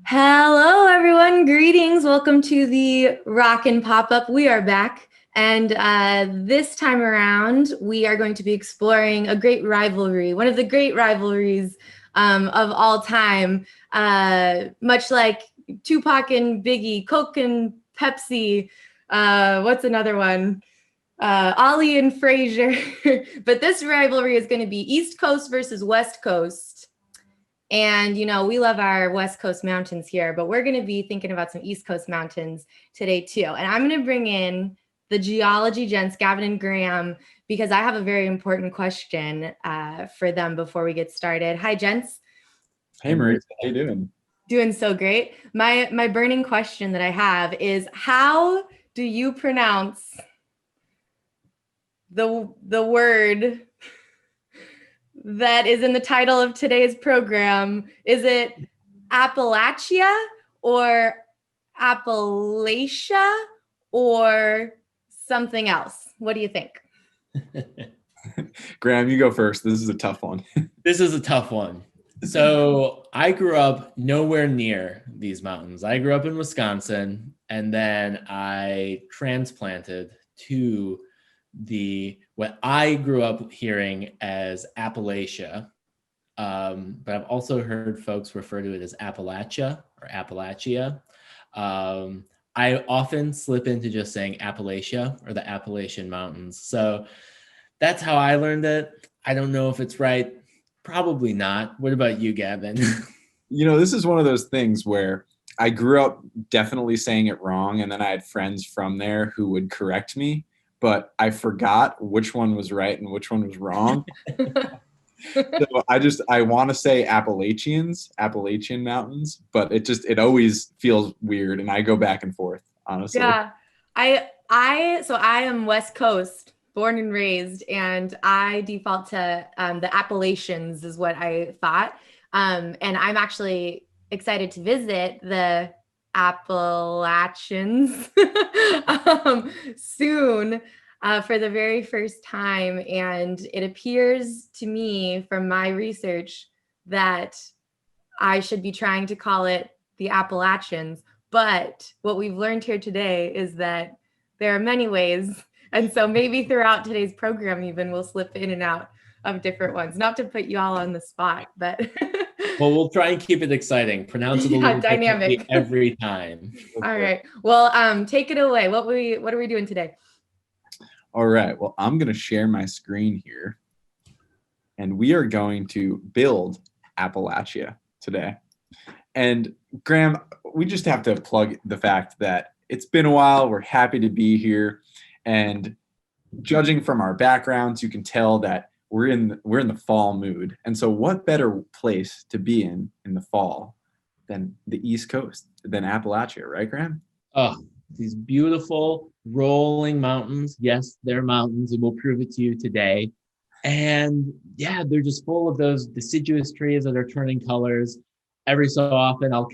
Hello, everyone. Greetings. Welcome to the Rockin pop-up. We are back. And this time around, we are going to be exploring a great rivalry, one of the great rivalries of all time. Much like Tupac and Biggie, Coke and Pepsi. What's another one? Ollie and Frazier. But this rivalry is going to be East Coast versus West Coast. And, we love our West Coast mountains here, but we're going to be thinking about some East Coast mountains today, too. And I'm going to bring in the geology gents, Gavin and Graham, because I have a very important question for them before we get started. Hi, gents. Hey, Marie. How you doing? Doing so great. My burning question that I have is, how do you pronounce the word that is in the title of today's program? Is it Appalachia or Appalachia or something else? What do you think? Graham, you go first. This is a tough one. This is a tough one. So I grew up nowhere near these mountains. I grew up in Wisconsin, and then I transplanted to what I grew up hearing as Appalachia, but I've also heard folks refer to it as Appalachia or Appalachia. I often slip into just saying Appalachia or the Appalachian Mountains. So that's how I learned it. I don't know if it's right. Probably not. What about you, Gavin? This is one of those things where I grew up definitely saying it wrong, and then I had friends from there who would correct me, but I forgot which one was right and which one was wrong. So I want to say Appalachian Mountains, but it always feels weird, and I go back and forth, honestly. Yeah, I am West Coast, born and raised, and I default to the Appalachians is what I thought. And I'm actually excited to visit the Appalachians soon. For the very first time. And it appears to me from my research that I should be trying to call it the Appalachians. But what we've learned here today is that there are many ways. And so maybe throughout today's program, even we'll slip in and out of different ones. Not to put you all on the spot, but well, we'll try and keep it exciting. Pronounce it a little dynamic every time. All right. Well, take it away. What are we doing today? All right. Well, I'm going to share my screen here, and we are going to build Appalachia today. And Graham, we just have to plug the fact that it's been a while. We're happy to be here, and judging from our backgrounds, you can tell that we're in the fall mood. And so, what better place to be in the fall than the East Coast, than Appalachia, right, Graham? Oh, these beautiful rolling mountains. Yes, they're mountains, and we'll prove it to you today. And yeah, they're just full of those deciduous trees that are turning colors. Every so often I'll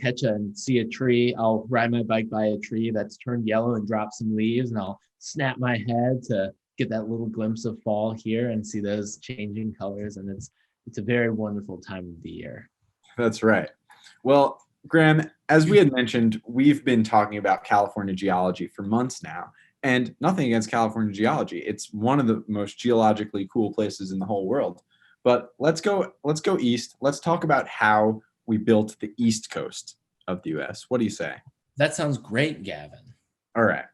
see a tree. I'll ride my bike by a tree that's turned yellow and drop some leaves, and I'll snap my head to get that little glimpse of fall here and see those changing colors. And it's a very wonderful time of the year. That's right. Well, Graham, as we had mentioned, we've been talking about California geology for months now, and nothing against California geology. It's one of the most geologically cool places in the whole world. But let's go east. Let's talk about how we built the East Coast of the U.S. What do you say? That sounds great, Gavin. All right.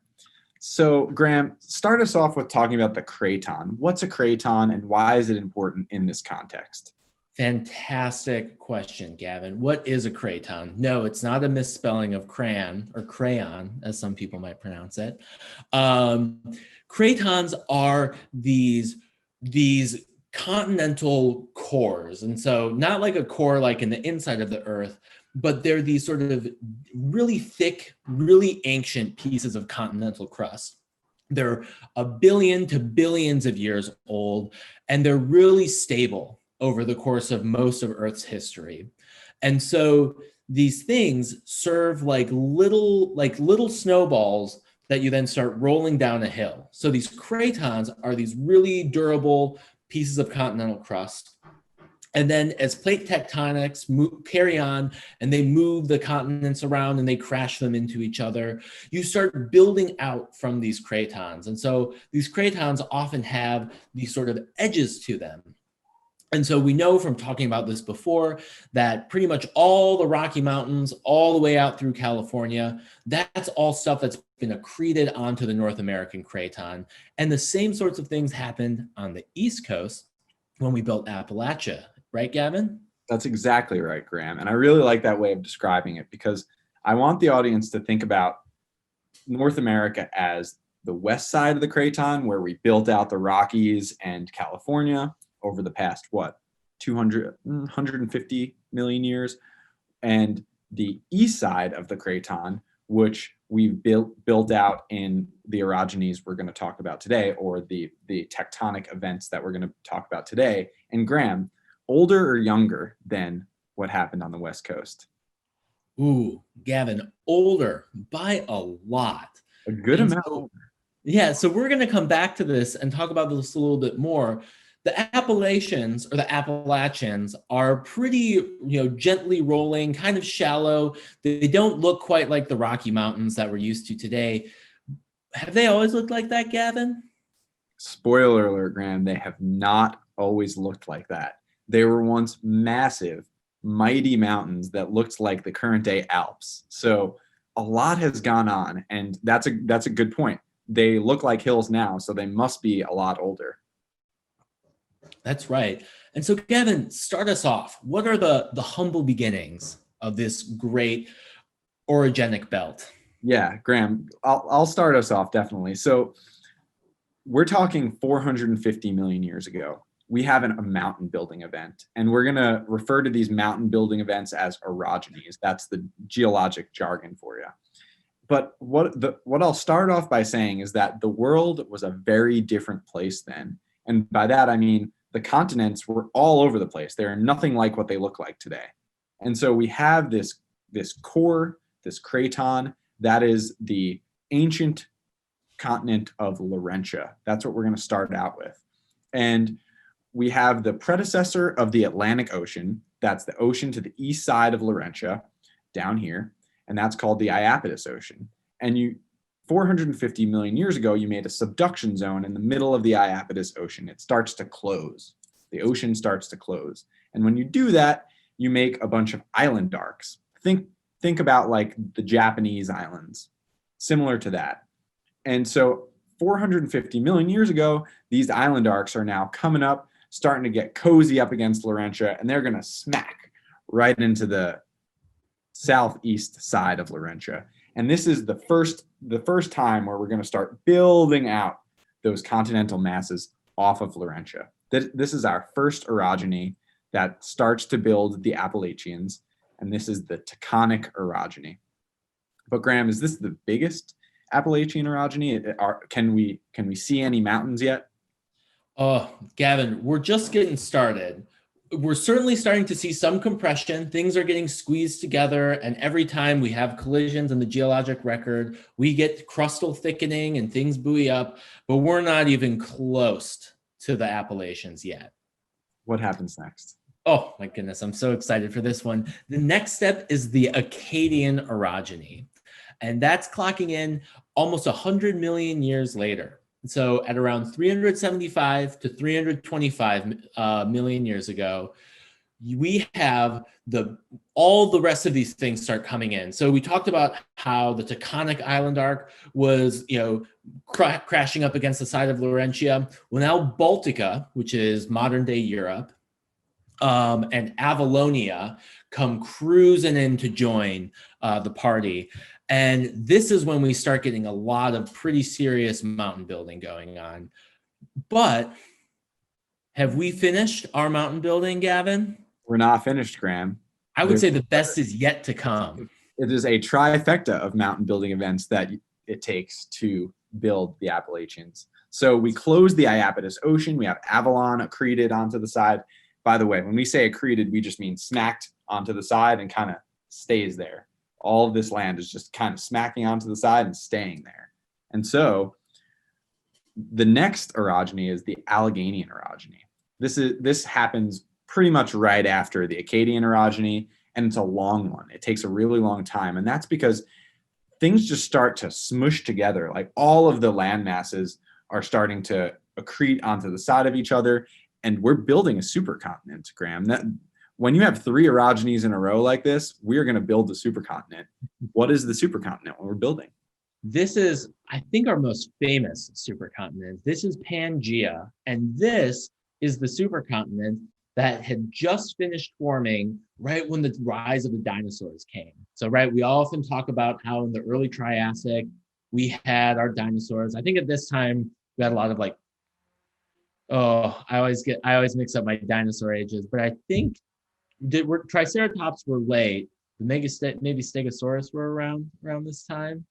So, Graham, start us off with talking about the craton. What's a craton, and why is it important in this context? Fantastic question, Gavin. What is a craton? No, it's not a misspelling of crayon or crayon, as some people might pronounce it. Cratons are these continental cores. And so not like a core like in the inside of the earth, but they're these sort of really thick, really ancient pieces of continental crust. They're a billion to billions of years old, and they're really stable over the course of most of Earth's history. And so these things serve like little snowballs that you then start rolling down a hill. So these cratons are these really durable pieces of continental crust. And then as plate tectonics carry on and they move the continents around and they crash them into each other, you start building out from these cratons. And so these cratons often have these sort of edges to them. And so we know from talking about this before that pretty much all the Rocky Mountains, all the way out through California, that's all stuff that's been accreted onto the North American craton. And the same sorts of things happened on the East Coast when we built Appalachia. Right, Gavin? That's exactly right, Graham. And I really like that way of describing it because I want the audience to think about North America as the west side of the craton, where we built out the Rockies and California over the past, 150 million years, and the east side of the craton, which we've built out in the orogenies we're going to talk about today, or the tectonic events that we're going to talk about today. And Graham, older or younger than what happened on the West Coast? Ooh, Gavin, older by a lot. A good amount older. Yeah, so we're going to come back to this and talk about this a little bit more. The Appalachians or the Appalachians are pretty, gently rolling, kind of shallow. They don't look quite like the Rocky Mountains that we're used to today. Have they always looked like that, Gavin? Spoiler alert, Graham, they have not always looked like that. They were once massive, mighty mountains that looked like the current day Alps. So a lot has gone on, and that's a good point. They look like hills now, so they must be a lot older. That's right. And so, Gavin, start us off. What are the humble beginnings of this great orogenic belt? Yeah, Graham, I'll start us off definitely. So we're talking 450 million years ago. We have a mountain building event, and we're going to refer to these mountain building events as orogenies. That's the geologic jargon for you. But what I'll start off by saying is that the world was a very different place then. And by that, I mean the continents were all over the place. They're nothing like what they look like today. And so we have this core, this craton, that is the ancient continent of Laurentia. That's what we're going to start out with. And we have the predecessor of the Atlantic Ocean. That's the ocean to the east side of Laurentia, down here, and that's called the Iapetus Ocean. And 450 million years ago, you made a subduction zone in the middle of the Iapetus Ocean. It starts to close. The ocean starts to close. And when you do that, you make a bunch of island arcs. Think about like the Japanese islands, similar to that. And so 450 million years ago, these island arcs are now coming up, starting to get cozy up against Laurentia, and they're going to smack right into the southeast side of Laurentia. And this is the first time where we're going to start building out those continental masses off of Laurentia. This is our first orogeny that starts to build the Appalachians, and this is the Taconic orogeny. But Graham, is this the biggest Appalachian orogeny? Can we see any mountains yet? Oh, Gavin, we're just getting started. We're certainly starting to see some compression. Things are getting squeezed together, and every time we have collisions in the geologic record, we get crustal thickening and things buoy up, but we're not even close to the Appalachians yet. What happens next? Oh my goodness, I'm so excited for this one. The next step is the Akkadian orogeny, and that's clocking in almost 100 million years later. So at around 375 to 325 million years ago, we have all the rest of these things start coming in. So we talked about how the Taconic island arc was, crashing up against the side of Laurentia. Well, now Baltica, which is modern day Europe, and Avalonia come cruising in to join the party. And this is when we start getting a lot of pretty serious mountain building going on. But have we finished our mountain building, Gavin? We're not finished, Graham. I would say the best is yet to come. It is a trifecta of mountain building events that it takes to build the Appalachians. So we close the Iapetus Ocean. We have Avalon accreted onto the side. By the way, when we say accreted, we just mean smacked onto the side and kind of stays there. All of this land is just kind of smacking onto the side and staying there. And so the next orogeny is the Alleghanian orogeny. This happens pretty much right after the Akkadian orogeny, and it's a long one. It takes a really long time, and that's because things just start to smush together. Like all of the land masses are starting to accrete onto the side of each other, and we're building a supercontinent, Graham. That when you have 3 orogenies in a row like this, we are going to build a supercontinent. What is the supercontinent we're building? This is, I think, our most famous supercontinent. This is Pangaea, and this is the supercontinent that had just finished forming right when the rise of the dinosaurs came. So, right, we often talk about how in the early Triassic, we had our dinosaurs. I think at this time, we had a lot of like, I always mix up my dinosaur ages, but I think Triceratops were late. Maybe Stegosaurus were around this time.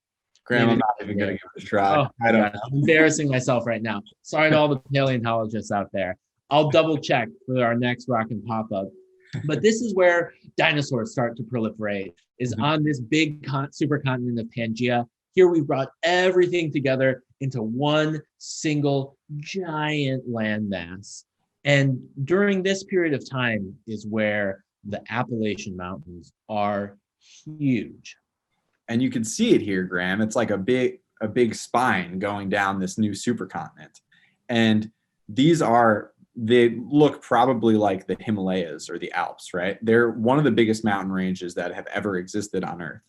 Graham, I'm not even going to give it a try. I don't know. I'm embarrassing myself right now. Sorry to all the paleontologists out there. I'll double check for our next Rockin' pop-up. But this is where dinosaurs start to proliferate, is on this big supercontinent of Pangaea. Here we brought everything together into one single giant landmass. And during this period of time is where the Appalachian Mountains are huge. And you can see it here, Graham. It's like a big spine going down this new supercontinent. And they look probably like the Himalayas or the Alps, right? They're one of the biggest mountain ranges that have ever existed on Earth.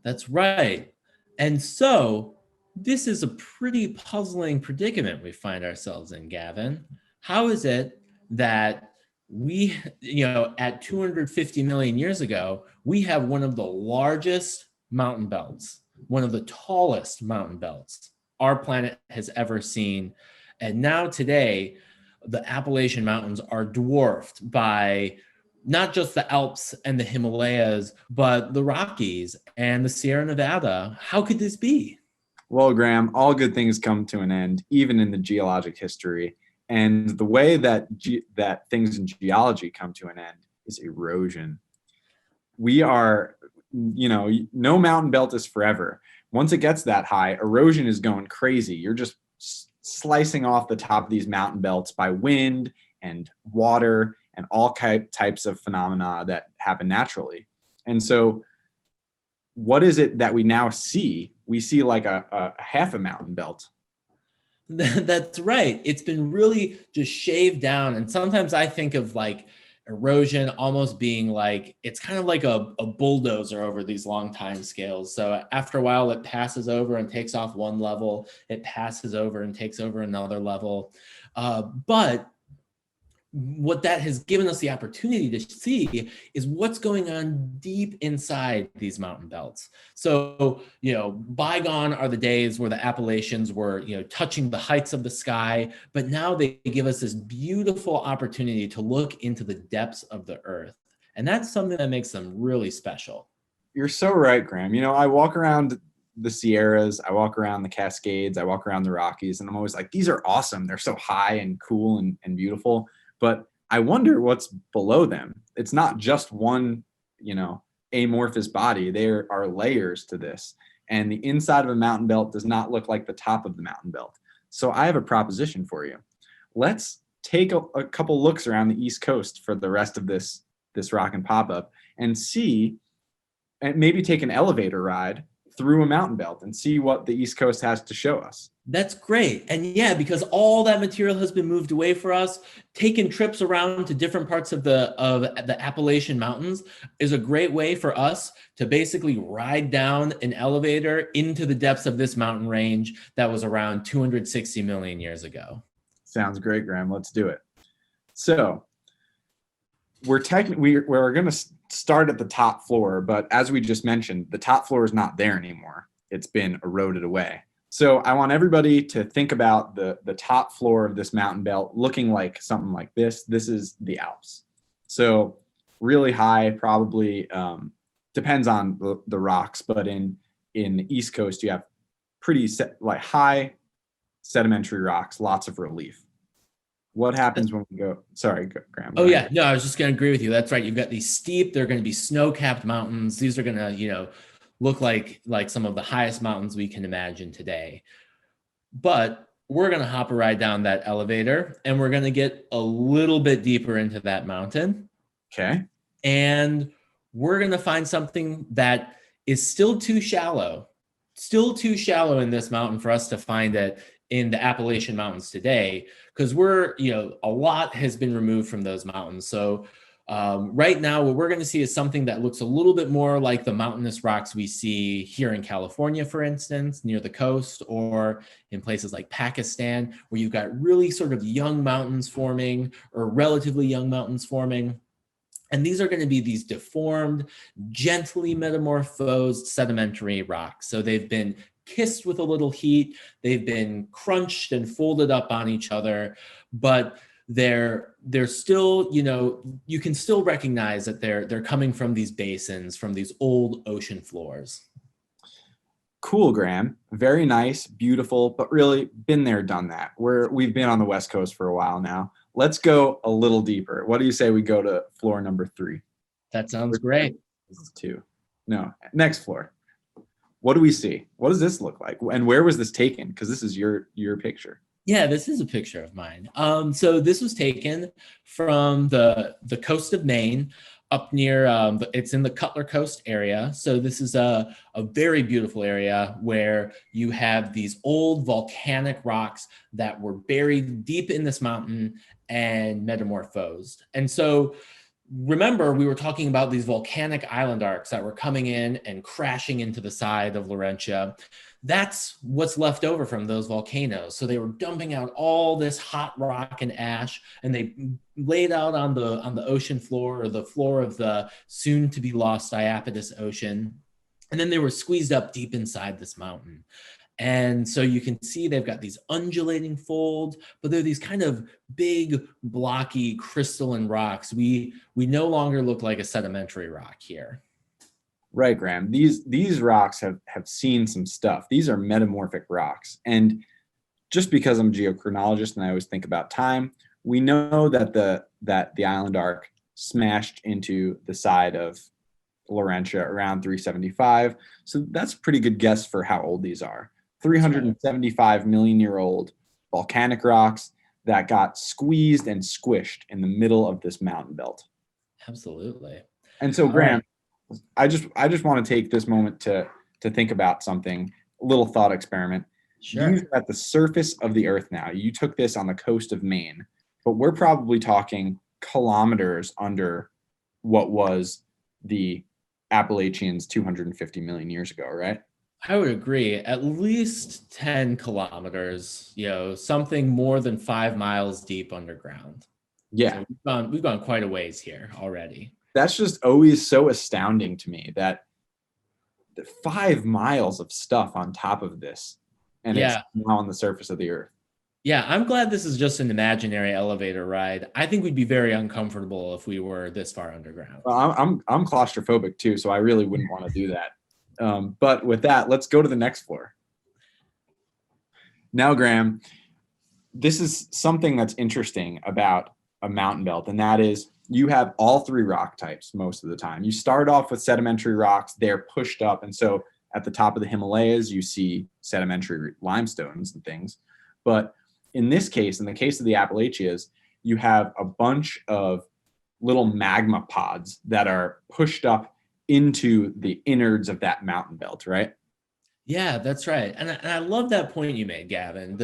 That's right. And so this is a pretty puzzling predicament we find ourselves in, Gavin. How is it that we, at 250 million years ago, we have one of the largest mountain belts, one of the tallest mountain belts our planet has ever seen. And now today, the Appalachian Mountains are dwarfed by not just the Alps and the Himalayas, but the Rockies and the Sierra Nevada. How could this be? Well, Graham, all good things come to an end, even in the geologic history. And the way that things in geology come to an end is erosion. We are, no mountain belt is forever. Once it gets that high, erosion is going crazy. You're just slicing off the top of these mountain belts by wind and water and all types of phenomena that happen naturally. And so what is it that we now see? We see like a half a mountain belt. That's right. It's been really just shaved down. And sometimes I think of like erosion almost being like, it's kind of like a bulldozer over these long time scales. So after a while, it passes over and takes off one level. It passes over and takes over another level. But what that has given us the opportunity to see is what's going on deep inside these mountain belts. So, bygone are the days where the Appalachians were, touching the heights of the sky, but now they give us this beautiful opportunity to look into the depths of the earth. And that's something that makes them really special. You're so right, Graham. I walk around the Sierras, I walk around the Cascades, I walk around the Rockies, and I'm always like, these are awesome. They're so high and cool and beautiful. But I wonder what's below them. It's not just one, amorphous body. There are layers to this. And the inside of a mountain belt does not look like the top of the mountain belt. So I have a proposition for you. Let's take a couple looks around the East Coast for the rest of this Rockin' pop-up and see, and maybe take an elevator ride through a mountain belt and see what the East Coast has to show us. That's great. And yeah, because all that material has been moved away for us, taking trips around to different parts of the Appalachian Mountains is a great way for us to basically ride down an elevator into the depths of this mountain range that was around 260 million years ago. Sounds great, Graham. Let's do it. So we're going to start at the top floor, but as we just mentioned, the top floor is not there anymore. It's been eroded away. So I want everybody to think about the top floor of this mountain belt looking like something like this. This is the Alps. So really high, probably depends on the rocks, but in the East Coast, you have pretty high sedimentary rocks, lots of relief. What happens when we go? Sorry, Graham. Oh yeah, no, I was just going to agree with you. That's right. You've got these steep. They're going to be snow-capped mountains. These are going to, look like some of the highest mountains we can imagine today. But we're going to hop a ride down that elevator and we're going to get a little bit deeper into that mountain. Okay. And we're going to find something that is still too shallow in this mountain for us to find it in the Appalachian Mountains today, because a lot has been removed from those mountains. So right now, what we're going to see is something that looks a little bit more like the mountainous rocks we see here in California, for instance, near the coast, or in places like Pakistan, where you've got really sort of young mountains forming, or relatively young mountains forming. And these are going to be these deformed, gently metamorphosed sedimentary rocks. So they've been kissed with a little heat, they've been crunched and folded up on each other, but they're still, you can still recognize that they're coming from these basins, from these old ocean floors. Cool, Graham. Very nice, beautiful, but really been there, done that. We've been on the West Coast for a while now. Let's go a little deeper. What do you say we go to floor number 3? That sounds great. This is 2. No, next floor. What do we see? What does this look like? And where was this taken? Because this is your picture. Yeah, this is a picture of mine. So this was taken from the coast of Maine, up near, it's in the Cutler Coast area. So this is a very beautiful area where you have these old volcanic rocks that were buried deep in this mountain and metamorphosed. And so remember, we were talking about these volcanic island arcs that were coming in and crashing into the side of Laurentia. That's what's left over from those volcanoes. So they were dumping out all this hot rock and ash, and they laid out on the ocean floor, or the floor of the soon to be lost Iapetus Ocean. And then they were squeezed up deep inside this mountain. And so you can see they've got these undulating folds, but they're these kind of big, blocky crystalline rocks. We no longer look like a sedimentary rock here. Right, Graham. These rocks have seen some stuff. These are metamorphic rocks. And just because I'm a geochronologist and I always think about time, we know that the island arc smashed into the side of Laurentia around 375. So that's a pretty good guess for how old these are. 375 million year old volcanic rocks that got squeezed and squished in the middle of this mountain belt. Absolutely. And so, Graham, I just want to take this moment to think about something, a little thought experiment. Sure. You're at the surface of the earth now. You took this on the coast of Maine, but we're probably talking kilometers under what was the Appalachians 250 million years ago, right? I would agree. At least 10 kilometers, something more than 5 miles deep underground. Yeah. So we've gone quite a ways here already. That's just always so astounding to me that the 5 miles of stuff on top of this, and it's now on the surface of the earth. Yeah, I'm glad this is just an imaginary elevator ride. I think we'd be very uncomfortable if we were this far underground. Well, I'm claustrophobic too, so I really wouldn't want to do that. But with that, let's go to the next floor. Now, Graham, this is something that's interesting about a mountain belt, and that is you have all 3 rock types most of the time. You start off with sedimentary rocks, they're pushed up, and so at the top of the Himalayas, you see sedimentary limestones and things. But in this case, in the case of the Appalachias, you have a bunch of little magma pods that are pushed up into the innards of that mountain belt, right? Yeah, that's right. And I love that point you made, Gavin.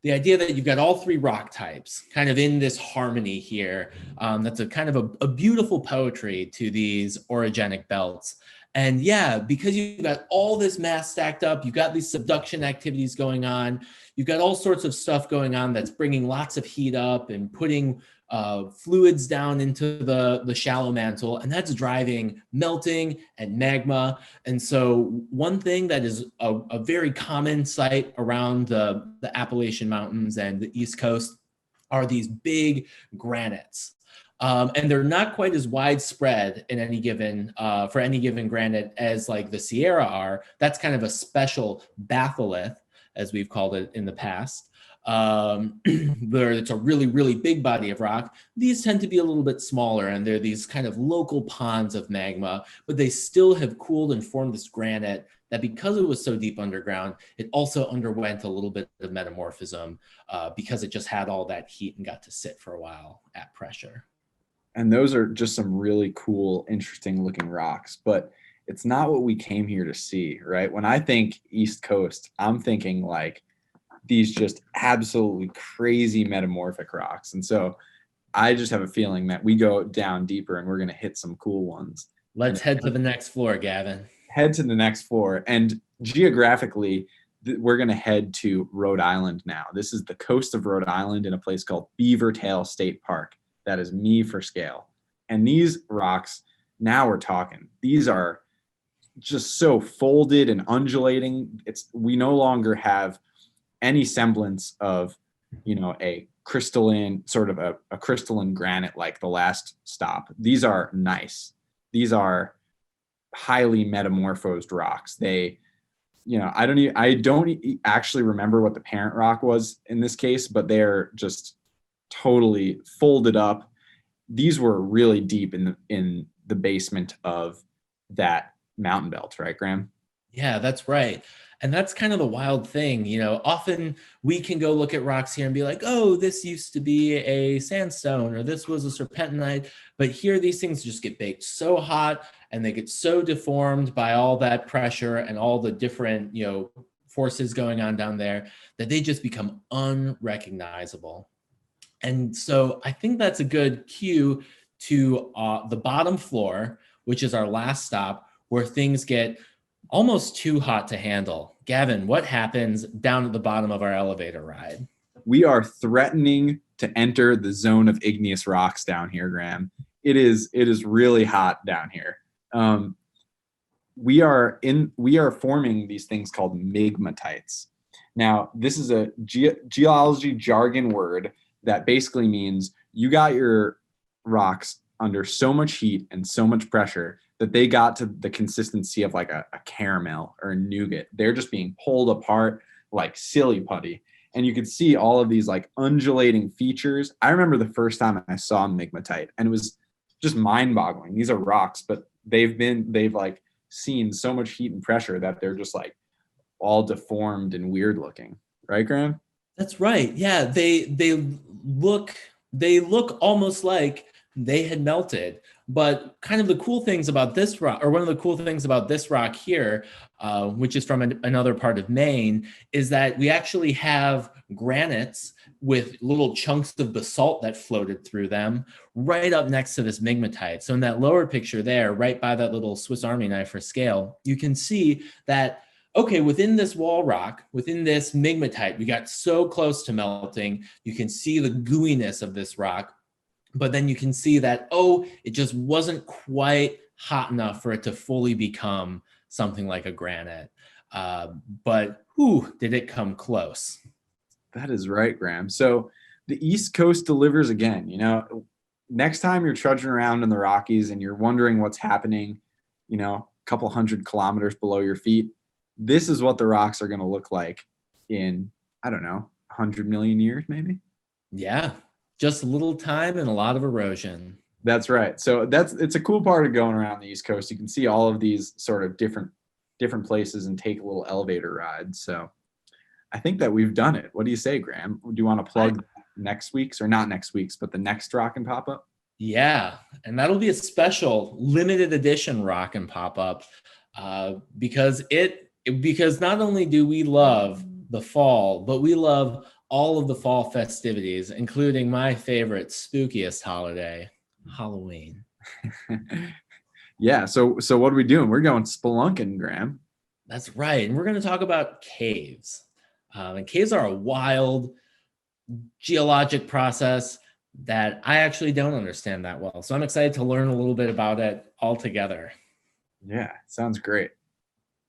The idea that you've got all 3 rock types kind of in this harmony here. That's a kind of a beautiful poetry to these orogenic belts. And yeah, because you've got all this mass stacked up, you've got these subduction activities going on, you've got all sorts of stuff going on that's bringing lots of heat up and putting fluids down into the shallow mantle, and that's driving melting and magma. And so one thing that is a very common sight around the Appalachian Mountains and the East Coast are these big granites. And they're not quite as widespread in any given for any given granite as like the Sierra are. That's kind of a special batholith, as we've called it in the past. where it's a really, really big body of rock. These tend to be a little bit smaller, and they're these kind of local ponds of magma, but they still have cooled and formed this granite that, because it was so deep underground, it also underwent a little bit of metamorphism because it just had all that heat and got to sit for a while at pressure. And those are just some really cool, interesting looking rocks, but it's not what we came here to see, right? When I think East Coast, I'm thinking like these just absolutely crazy metamorphic rocks. And so I just have a feeling that we go down deeper and we're going to hit some cool ones. Let's head to the next floor, Gavin. Head to the next floor. And geographically, we're going to head to Rhode Island now. This is the coast of Rhode Island in a place called Beavertail State Park. That is me for scale. And these rocks, now we're talking. These are just so folded and undulating. We no longer have any semblance of, a crystalline, sort of a crystalline granite like the last stop. These are nice. These are highly metamorphosed rocks. They, I don't actually remember what the parent rock was in this case, but they're just totally folded up. These were really deep in the basement of that mountain belt, right, Graham? Yeah, that's right. And that's kind of the wild thing. Often we can go look at rocks here and be like, oh, this used to be a sandstone, or this was a serpentinite. But here, these things just get baked so hot and they get so deformed by all that pressure and all the different, forces going on down there, that they just become unrecognizable. And so I think that's a good cue to the bottom floor, which is our last stop, where things get almost too hot to handle. Gavin, what happens down at the bottom of our elevator ride? We are threatening to enter the zone of igneous rocks down here, Graham. It is really hot down here. We are forming these things called migmatites. Now, this is a geology jargon word that basically means you got your rocks under so much heat and so much pressure that they got to the consistency of like a caramel or a nougat. They're just being pulled apart like silly putty. And you could see all of these like undulating features. I remember the first time I saw migmatite, and it was just mind-boggling. These are rocks, but they've like seen so much heat and pressure that they're just like all deformed and weird looking. Right, Graham? That's right. Yeah, they look almost like they had melted. But kind of the cool things about this rock, or one of the cool things about this rock here, which is from another part of Maine, is that we actually have granites with little chunks of basalt that floated through them right up next to this migmatite. So in that lower picture there, right by that little Swiss Army knife for scale, you can see that, okay, within this wall rock, within this migmatite, we got so close to melting. You can see the gooiness of this rock. But then you can see that, it just wasn't quite hot enough for it to fully become something like a granite. But did it come close? That is right, Graham. So the East Coast delivers again. Next time you're trudging around in the Rockies and you're wondering what's happening, a couple 100 kilometers below your feet, this is what the rocks are going to look like in, 100 million years, maybe? Yeah. Just a little time and a lot of erosion. That's right. So it's a cool part of going around the East Coast. You can see all of these sort of different places and take a little elevator ride. So I think that we've done it. What do you say, Graham? Do you want to plug next week's, or not next week's, but the next Rockin' Pop-Up? Yeah, and that'll be a special limited edition Rockin' Pop-Up because not only do we love the fall, but we love all of the fall festivities, including my favorite, spookiest holiday, Halloween. Yeah. So what are we doing? We're going spelunking, Graham. That's right. And we're going to talk about caves. And caves are a wild geologic process that I actually don't understand that well. So I'm excited to learn a little bit about it all together. Yeah. Sounds great.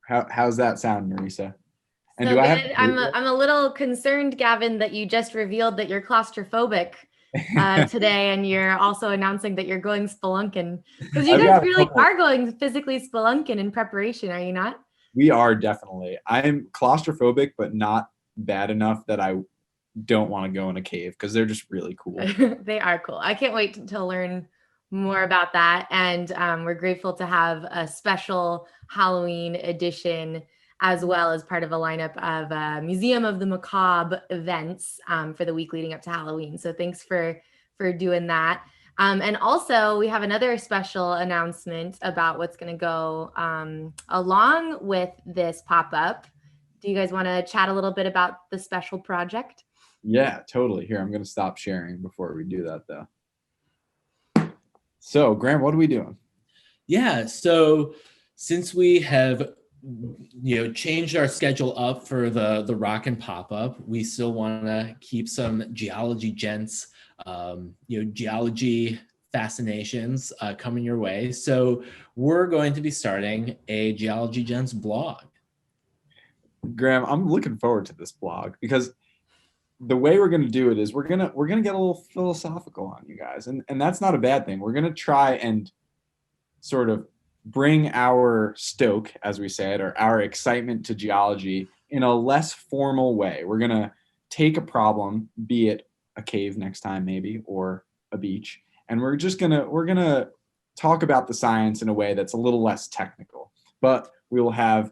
How's that sound, Marisa? And so I'm a little concerned, Gavin, that you just revealed that you're claustrophobic today, and you're also announcing that you're going spelunking, because you guys really are going physically spelunking in preparation, are you not? We are, definitely. I'm claustrophobic, but not bad enough that I don't want to go in a cave because they're just really cool. They are cool. I can't wait to learn more about that. And we're grateful to have a special Halloween edition as well as part of a lineup of Museum of the Macabre events for the week leading up to Halloween. So thanks for doing that. And also we have another special announcement about what's going to go along with this pop-up. Do you guys want to chat a little bit about the special project? Yeah, totally. Here, I'm going to stop sharing before we do that, though. So, Graham, what are we doing? Yeah, so since we have changed our schedule up for the Rockin pop-up, we still want to keep some geology gents, geology fascinations coming your way. So we're going to be starting a Geology Gents blog. Graham, I'm looking forward to this blog because the way we're going to do it is we're going to get a little philosophical on you guys, and that's not a bad thing. We're going to try and sort of bring our stoke, as we said, or our excitement to geology in a less formal way. We're going to take a problem, be it a cave next time maybe, or a beach, and we're going to talk about the science in a way that's a little less technical. But we will have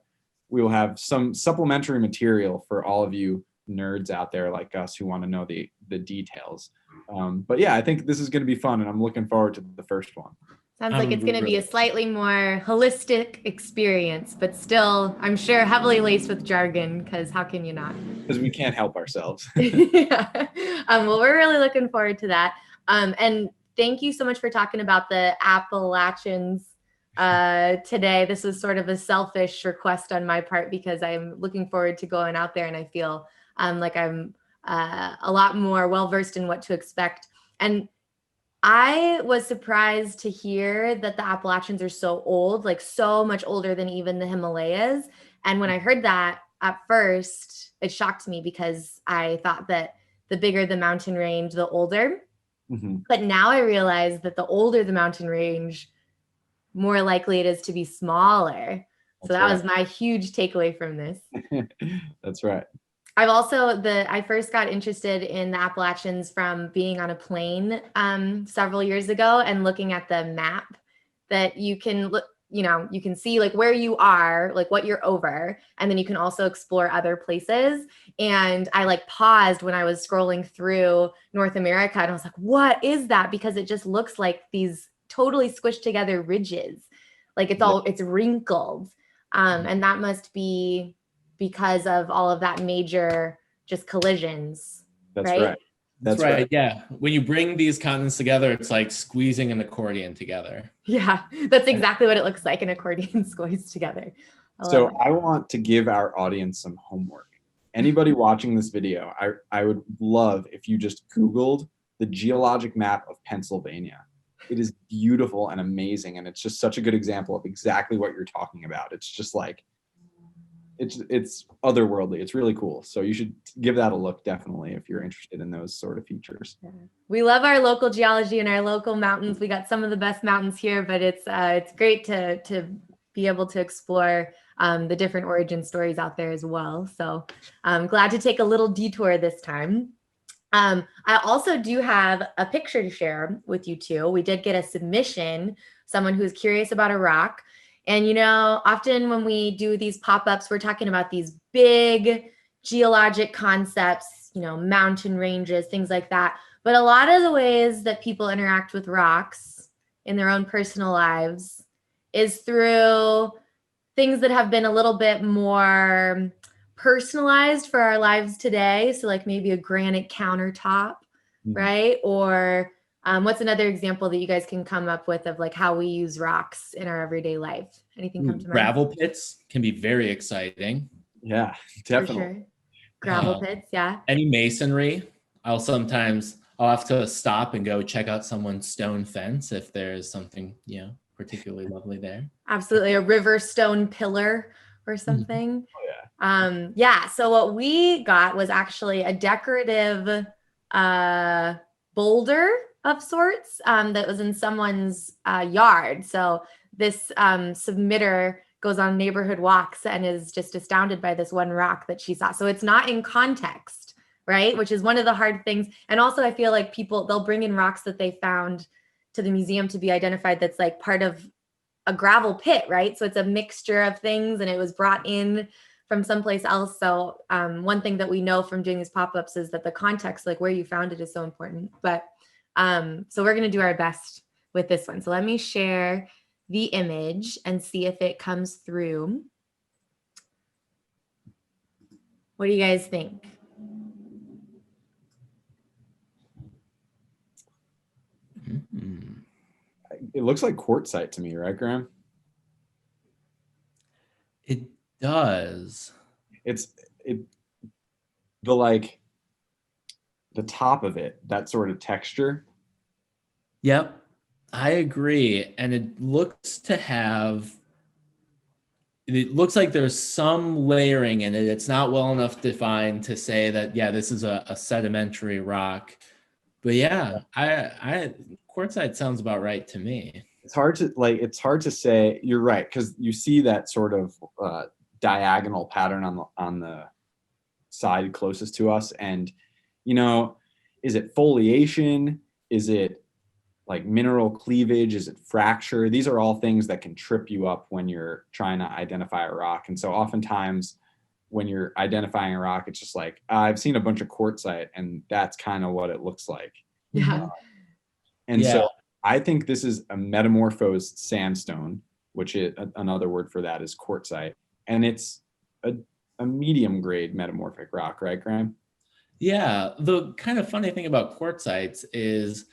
some supplementary material for all of you nerds out there like us who want to know the details. But yeah, I think this is going to be fun, and I'm looking forward to the first one. Sounds like it's going to be a slightly more holistic experience, but still, I'm sure, heavily laced with jargon, because how can you not? Because we can't help ourselves. Yeah. Well, we're really looking forward to that. And thank you so much for talking about the Appalachians today. This was sort of a selfish request on my part because I'm looking forward to going out there, and I feel like I'm a lot more well-versed in what to expect. And I was surprised to hear that the Appalachians are so old, like so much older than even the Himalayas. And when I heard that at first, it shocked me because I thought that the bigger the mountain range, the older. Mm-hmm. But now I realize that the older the mountain range, more likely it is to be smaller. So that was my huge takeaway from this. That's right. I first got interested in the Appalachians from being on a plane several years ago and looking at the map that you can look, you can see like where you are, like what you're over, and then you can also explore other places. And I like paused when I was scrolling through North America, and I was like, what is that? Because it just looks like these totally squished together ridges. Like it's wrinkled. And that must be because of all of that major just collisions. That's right. That's right. Yeah. When you bring these continents together, it's like squeezing an accordion together. Yeah, that's exactly what it looks like, an accordion squeezed together. I want to give our audience some homework. Anybody watching this video, I would love if you just Googled the geologic map of Pennsylvania. It is beautiful and amazing, and it's just such a good example of exactly what you're talking about. It's just like, it's otherworldly. It's really cool. So you should give that a look, definitely, if you're interested in those sort of features. We love our local geology and our local mountains. We got some of the best mountains here, but it's great to be able to explore the different origin stories out there as well. So I'm glad to take a little detour this time. I also do have a picture to share with you two. We did get a submission, someone who's curious about a rock. And, often when we do these pop-ups, we're talking about these big geologic concepts, mountain ranges, things like that. But a lot of the ways that people interact with rocks in their own personal lives is through things that have been a little bit more personalized for our lives today. So like maybe a granite countertop, right? Or what's another example that you guys can come up with of like how we use rocks in our everyday life? Anything come to mind? Gravel pits can be very exciting. Yeah, definitely. For sure. Gravel pits, yeah. Any masonry. I'll have to stop and go check out someone's stone fence if there's something, particularly lovely there. Absolutely. A river stone pillar or something. Oh, yeah. So what we got was actually a decorative boulder of sorts that was in someone's yard. So this submitter goes on neighborhood walks and is just astounded by this one rock that she saw. So it's not in context right? Which is one of the hard things. And also I feel like they'll bring in rocks that they found to the museum to be identified that's like part of a gravel pit, right? So it's a mixture of things and it was brought in from someplace else. So one thing that we know from doing these pop-ups is that the context, like where you found it, is so important. But so we're going to do our best with this one. So let me share the image and see if it comes through. What do you guys think? It looks like quartzite to me, right, Graham? It does. The top of it, that sort of texture. Yep, I agree. And it looks like there's some layering in it. It's not well enough defined to say that, yeah, this is a sedimentary rock. But yeah, I quartzite sounds about right to me. It's hard to say. You're right, because you see that sort of diagonal pattern on the side closest to us, and is it foliation? Is it like mineral cleavage? Is it fracture? These are all things that can trip you up when you're trying to identify a rock. And so oftentimes when you're identifying a rock, it's just like, I've seen a bunch of quartzite and that's kind of what it looks like. Yeah. So I think this is a metamorphosed sandstone, which is another word for that is quartzite. And it's a medium grade metamorphic rock, right, Graham? Yeah. The kind of funny thing about quartzites is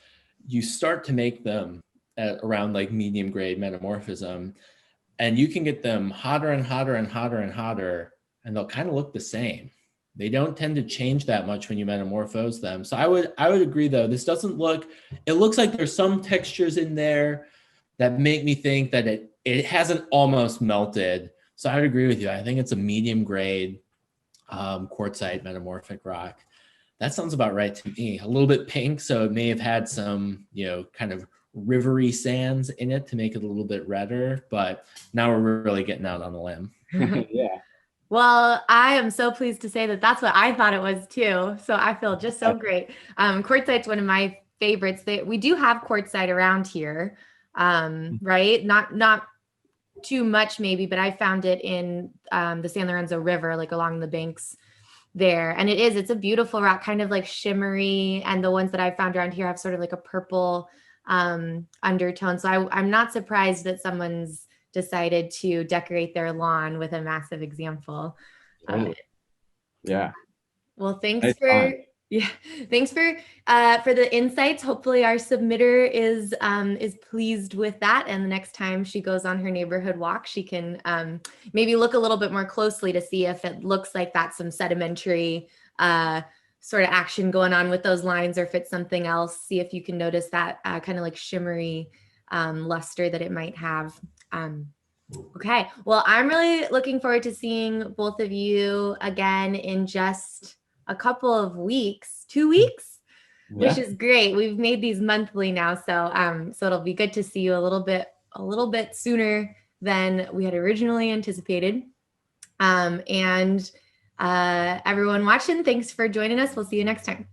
you start to make them at around like medium grade metamorphism, and you can get them hotter and hotter and hotter and hotter, and they'll kind of look the same. They don't tend to change that much when you metamorphose them. So I would agree though. This doesn't look, it looks like there's some textures in there that make me think that it hasn't almost melted. So I would agree with you. I think it's a medium grade quartzite metamorphic rock. That sounds about right to me. A little bit pink, so it may have had some, kind of rivery sands in it to make it a little bit redder, but now we're really getting out on the limb. Yeah. Well, I am so pleased to say that that's what I thought it was too. So I feel just so great. Quartzite's one of my favorites. We do have quartzite around here, right? Not too much maybe, but I found it in the San Lorenzo River, like along the banks there. And it's a beautiful rock, kind of like shimmery. And the ones that I found around here have sort of like a purple undertone. So I'm not surprised that someone's decided to decorate their lawn with a massive example of it. Yeah. Well, thanks for the insights. Hopefully our submitter is pleased with that. And the next time she goes on her neighborhood walk, she can maybe look a little bit more closely to see if it looks like that's some sedimentary sort of action going on with those lines, or if it's something else. See if you can notice that kind of like shimmery luster that it might have. Okay, well, I'm really looking forward to seeing both of you again in just a couple of weeks, 2 weeks, which is great. We've made these monthly now, so it'll be good to see you a little bit sooner than we had originally anticipated. And everyone watching, thanks for joining us. We'll see you next time.